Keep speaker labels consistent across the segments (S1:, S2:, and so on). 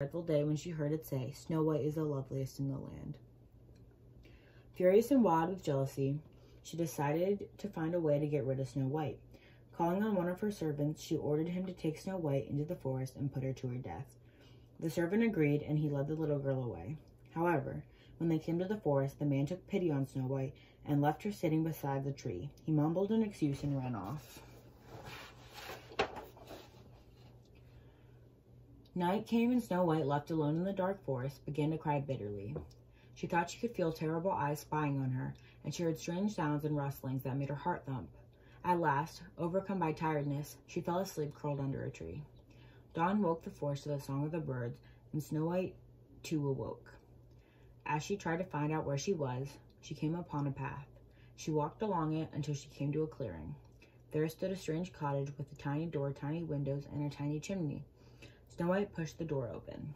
S1: dreadful day when she heard it say, "Snow White is the loveliest in the land." Furious and wild with jealousy, she decided to find a way to get rid of Snow White. Calling on one of her servants, she ordered him to take Snow White into the forest and put her to her death. The servant agreed, and he led the little girl away. However, when they came to the forest, the man took pity on Snow White and left her sitting beside the tree. He mumbled an excuse and ran off. Night came and Snow White, left alone in the dark forest, began to cry bitterly. She thought she could feel terrible eyes spying on her, and she heard strange sounds and rustlings that made her heart thump. At last, overcome by tiredness, she fell asleep curled under a tree. Dawn woke the forest to the song of the birds, and Snow White too awoke. As she tried to find out where she was, she came upon a path. She walked along it until she came to a clearing. There stood a strange cottage with a tiny door, tiny windows, and a tiny chimney. Snow White pushed the door open.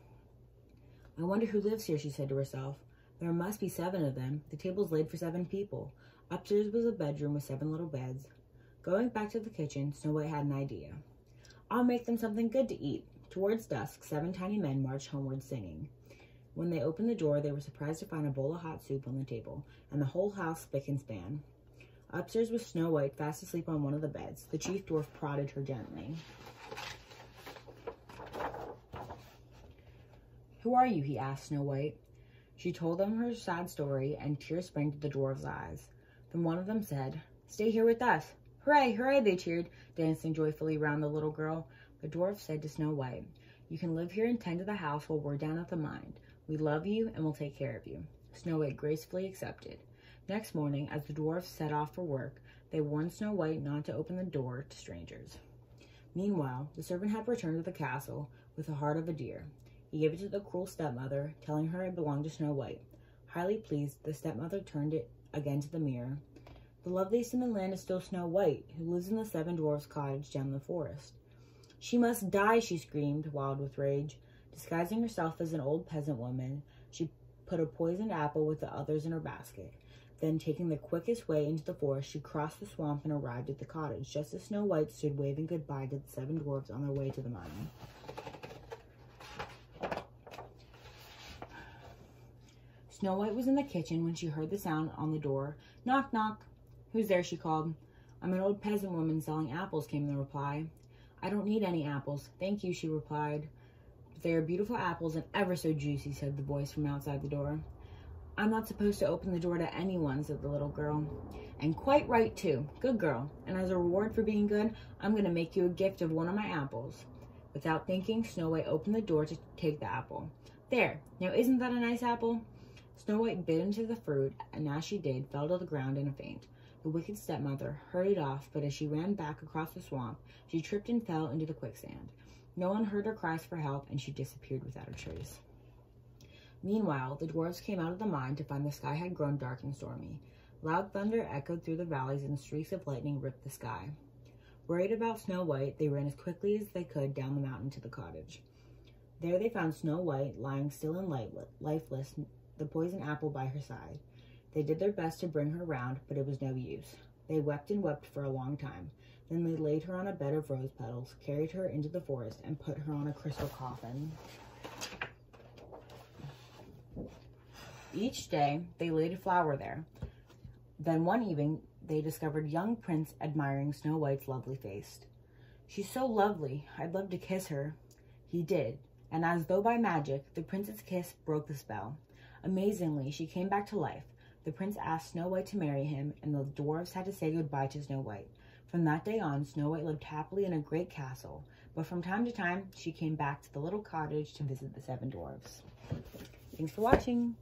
S1: "I wonder who lives here," she said to herself. "There must be 7 of them. The table's laid for 7 people. Upstairs was a bedroom with 7 little beds." Going back to the kitchen, Snow White had an idea. "I'll make them something good to eat." Towards dusk, 7 tiny men marched homeward singing. When they opened the door, they were surprised to find a bowl of hot soup on the table, and the whole house spick and span. Upstairs was Snow White, fast asleep on one of the beds. The chief dwarf prodded her gently. "Who are you?" he asked Snow White. She told them her sad story, and tears sprang to the dwarves' eyes. Then one of them said, "Stay here with us." "Hooray, hooray," they cheered, dancing joyfully around the little girl. The dwarf said to Snow White, "You can live here and tend to the house while we're down at the mine. We love you and will take care of you." Snow White gracefully accepted. Next morning, as the dwarfs set off for work, they warned Snow White not to open the door to strangers. Meanwhile, the servant had returned to the castle with the heart of a deer. He gave it to the cruel stepmother, telling her it belonged to Snow White. Highly pleased, the stepmother turned it again to the mirror. "The loveliest in the land is still Snow White, who lives in the 7 dwarfs' cottage down in the forest." "She must die," she screamed, wild with rage. Disguising herself as an old peasant woman, she put a poisoned apple with the others in her basket. Then, taking the quickest way into the forest, she crossed the swamp and arrived at the cottage, just as Snow White stood waving goodbye to the 7 dwarfs on their way to the mine. Snow White was in the kitchen when she heard the sound on the door. "Knock, knock." "Who's there?" she called. "I'm an old peasant woman selling apples," came the reply. "I don't need any apples, thank you," she replied. "But they are beautiful apples and ever so juicy," said the voice from outside the door. "I'm not supposed to open the door to anyone," said the little girl. "And quite right, too. Good girl. And as a reward for being good, I'm going to make you a gift of one of my apples." Without thinking, Snow White opened the door to take the apple. "There, now isn't that a nice apple?" Snow White bit into the fruit, and as she did, fell to the ground in a faint. The wicked stepmother hurried off, but as she ran back across the swamp, she tripped and fell into the quicksand. No one heard her cries for help, and she disappeared without a trace. Meanwhile, the dwarves came out of the mine to find the sky had grown dark and stormy. Loud thunder echoed through the valleys, and streaks of lightning ripped the sky. Worried about Snow White, they ran as quickly as they could down the mountain to the cottage. There they found Snow White, lying still and lifeless, the poisoned apple by her side. They did their best to bring her round, but it was no use. They wept and wept for a long time. Then they laid her on a bed of rose petals, carried her into the forest, and put her on a crystal coffin. Each day, they laid a flower there. Then one evening, they discovered young Prince admiring Snow White's lovely face. "She's so lovely, I'd love to kiss her." He did, and as though by magic, the prince's kiss broke the spell. Amazingly, she came back to life. The prince asked Snow White to marry him, and the dwarves had to say goodbye to Snow White. From that day on, Snow White lived happily in a great castle, but from time to time, she came back to the little cottage to visit the 7 dwarves. Thanks for watching.